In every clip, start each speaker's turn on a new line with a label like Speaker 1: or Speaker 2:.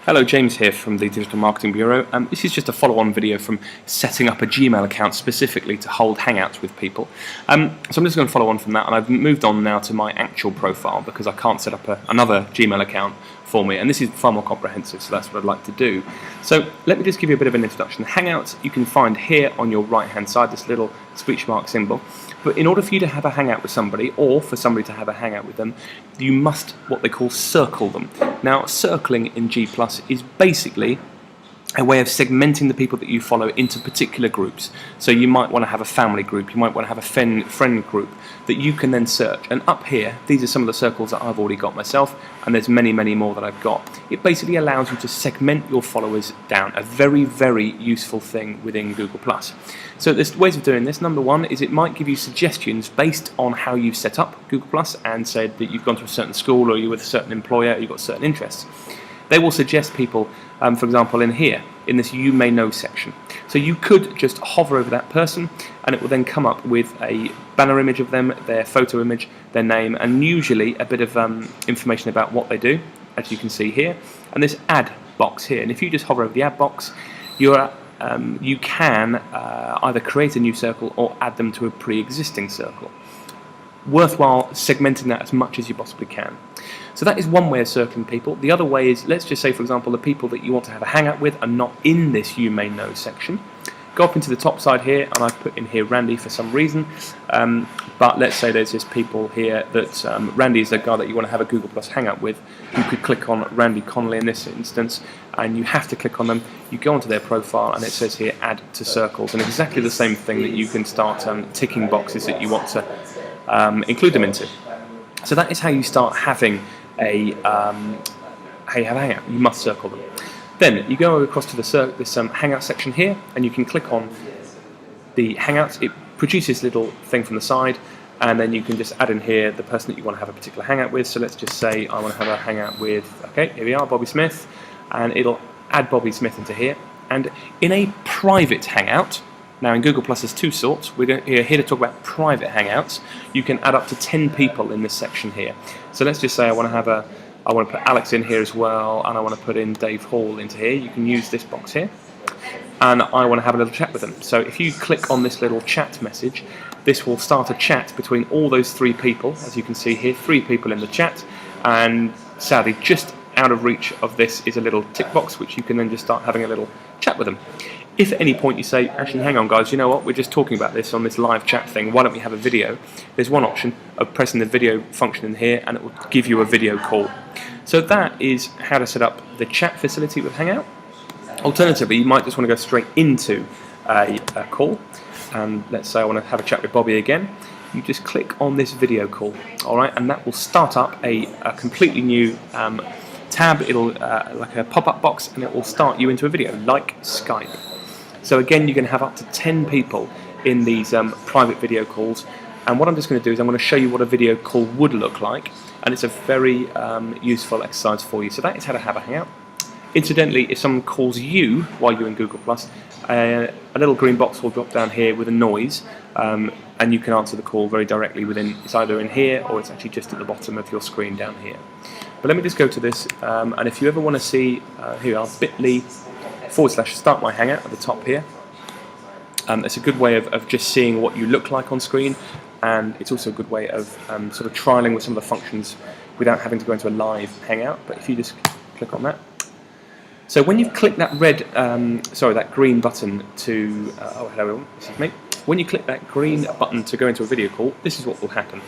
Speaker 1: Hello, James here from the Digital Marketing Bureau. This is just a follow-on video from setting up a Gmail account specifically to hold Hangouts with people. So I'm just going to follow on from that, and I've moved on now to my actual profile because I can't set up another Gmail account for me, and this is far more comprehensive, so that's what I'd like to do. So let me just give you a bit of an introduction. Hangouts you can find here on your right-hand side, this little speech mark symbol. But in order for you to have a hangout with somebody, or for somebody to have a hangout with them, you must what they call circle them. Now, circling in G+ is basically a way of segmenting the people that you follow into particular groups. So you might want to have a family group, you might want to have a friend group that you can then search. And up here, these are some of the circles that I've already got myself, and there's many, many more that I've got. It basically allows you to segment your followers down, a very, very useful thing within Google+. So there's ways of doing this. Number one is it might give you suggestions based on how you've set up Google+ and said that you've gone to a certain school, or you're with a certain employer, or you've got certain interests. They will suggest people, for example, in here, in this You May Know section. So you could just hover over that person, and it will then come up with a banner image of them, their photo image, their name, and usually a bit of information about what they do, as you can see here, and this add box here. And if you just hover over the add box, you can either create a new circle or add them to a pre-existing circle. Worthwhile segmenting that as much as you possibly can. So that is one way of circling people. The other way is, let's just say, for example, the people that you want to have a hangout with are not in this You May Know section. Go up into the top side here, and I've put in here Randy for some reason, but let's say there's this people here that Randy is the guy that you want to have a Google+ hangout with. You could click on Randy Connolly in this instance, and you have to click on them. You go onto their profile, and it says here Add to Circles, and exactly the same thing that you can start ticking boxes that you want to include them into. So that is how you start having a hangout. You must circle them. Then you go across to this Hangout section here, and you can click on the Hangouts. It produces a little thing from the side, and then you can just add in here the person that you want to have a particular hangout with. So let's just say I want to have a hangout with, okay, here we are, Bobby Smith, and it'll add Bobby Smith into here. And in a private hangout, now in Google+ there's two sorts. We're here to talk about private hangouts. You can add up to 10 people in this section here. So let's just say I want to put Alex in here as well, and I want to put in Dave Hall into here. You can use this box here, and I want to have a little chat with them. So if you click on this little chat message, this will start a chat between all those three people. As you can see here, 3 people in the chat, and sadly just out of reach of this is a little tick box, which you can then just start having a little chat with them. If at any point you say, actually, hang on guys, you know what, we're just talking about this on this live chat thing, why don't we have a video? There's one option of pressing the video function in here, and it will give you a video call. So that is how to set up the chat facility with Hangout. Alternatively, you might just want to go straight into a call, and let's say I want to have a chat with Bobby again. You just click on this video call, alright, and that will start up a completely new tab. It'll like a pop-up box, and it will start you into a video, like Skype. So again, you can have up to 10 people in these private video calls, and what I'm just going to do is I'm going to show you what a video call would look like, and it's a very useful exercise for you. So that is how to have a hangout. Incidentally, if someone calls you while you're in Google+, a little green box will drop down here with a noise, and you can answer the call very directly it's either in here, or it's actually just at the bottom of your screen down here. But let me just go to this, and if you ever want to see, here we are, bit.ly/start my hangout at the top here. It's a good way of just seeing what you look like on screen, and it's also a good way of sort of trialing with some of the functions without having to go into a live hangout. But if you just click on that, so when you've clicked that that green button to oh hello everyone, this is me. When you click that green button to go into a video call, this is what will happen.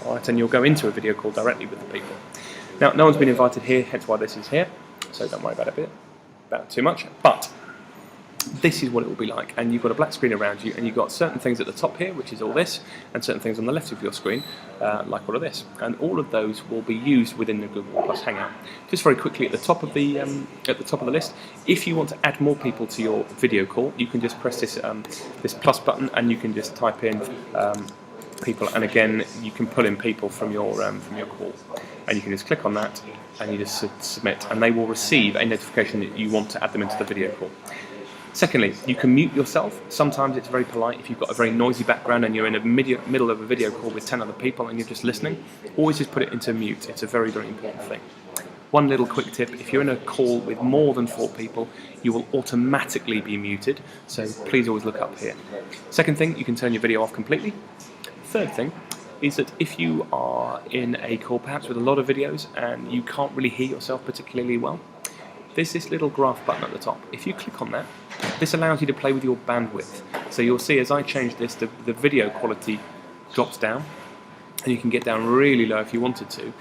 Speaker 1: Alright, and you'll go into a video call directly with the people. Now, no one's been invited here, hence why this is here, so don't worry about too much, but this is what it will be like, and you've got a black screen around you, and you've got certain things at the top here, which is all this, and certain things on the left of your screen, like all of this, and all of those will be used within the Google+ Hangout. Just very quickly at the top of the list, if you want to add more people to your video call, you can just press this this plus button, and you can just type in people, and again you can pull in people from your call, and you can just click on that, and you just submit, and they will receive a notification that you want to add them into the video call. Secondly, you can mute yourself. Sometimes it's very polite if you've got a very noisy background and you're in the middle of a video call with 10 other people and you're just listening. Always just put it into mute. It's a very, very important thing. One little quick tip: if you're in a call with more than 4 people, you will automatically be muted, so please always look up here. Second thing, you can turn your video off completely. Third thing is that if you are in a call perhaps with a lot of videos and you can't really hear yourself particularly well, there's this little graph button at the top. If you click on that, this allows you to play with your bandwidth. So you'll see as I change this, the video quality drops down, and you can get down really low if you wanted to.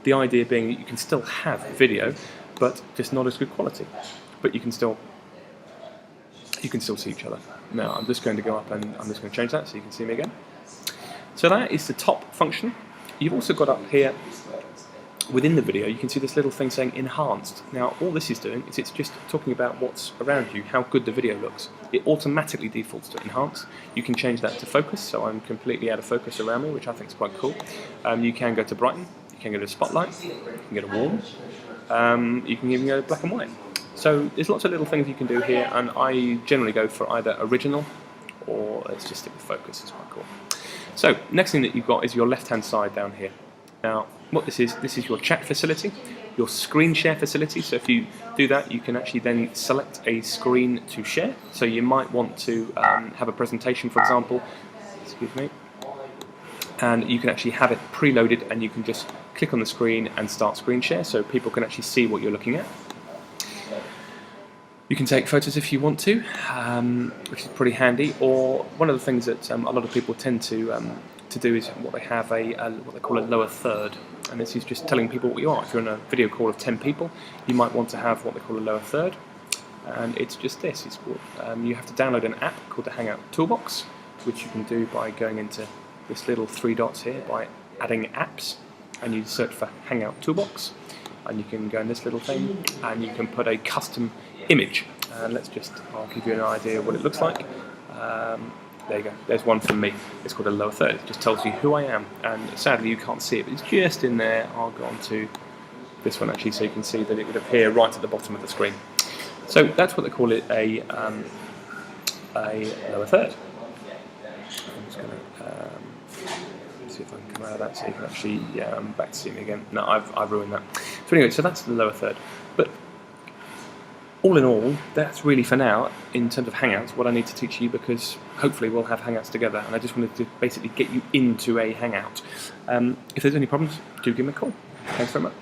Speaker 1: The idea being that you can still have video, but just not as good quality. But you can still see each other. Now I'm just going to go up and I'm just going to change that so you can see me again. So that is the top function. You've also got up here within the video, you can see this little thing saying enhanced. Now all this is doing is it's just talking about what's around you, how good the video looks. It automatically defaults to enhance. You can change that to focus, so I'm completely out of focus around me, which I think is quite cool. You can go to brighten, you can go to spotlight, you can go to warm, you can even go to black and white. So there's lots of little things you can do here, and I generally go for either original or let's just stick with focus. It's quite cool. So next thing that you've got is your left hand side down here. Now what this is your chat facility, your screen share facility. So if you do that, you can actually then select a screen to share. So you might want to have a presentation, for example, excuse me, and you can actually have it preloaded and you can just click on the screen and start screen share so people can actually see what you're looking at. You can take photos if you want to, which is pretty handy. Or one of the things that a lot of people tend to do is what they have what they call a lower third, and this is just telling people what you are. If you're in a video call of 10 people, you might want to have what they call a lower third, and it's just this. It's called, you have to download an app called the Hangout Toolbox, which you can do by going into this little 3 dots here by adding apps, and you search for Hangout Toolbox, and you can go in this little thing, and you can put a custom image. And I'll give you an idea of what it looks like. There you go, there's one from me. It's called a lower third. It just tells you who I am, and sadly you can't see it, but it's just in there. I'll go on to this one actually so you can see that it would appear right at the bottom of the screen. So that's what they call it, a lower third. I'm just going to see if I can come out of that so you can actually, I'm back to see me again. No, I've ruined that. So anyway, so that's the lower third. But all in all, that's really for now, in terms of Hangouts, what I need to teach you, because hopefully we'll have Hangouts together, and I just wanted to basically get you into a Hangout. If there's any problems, do give me a call. Thanks very much.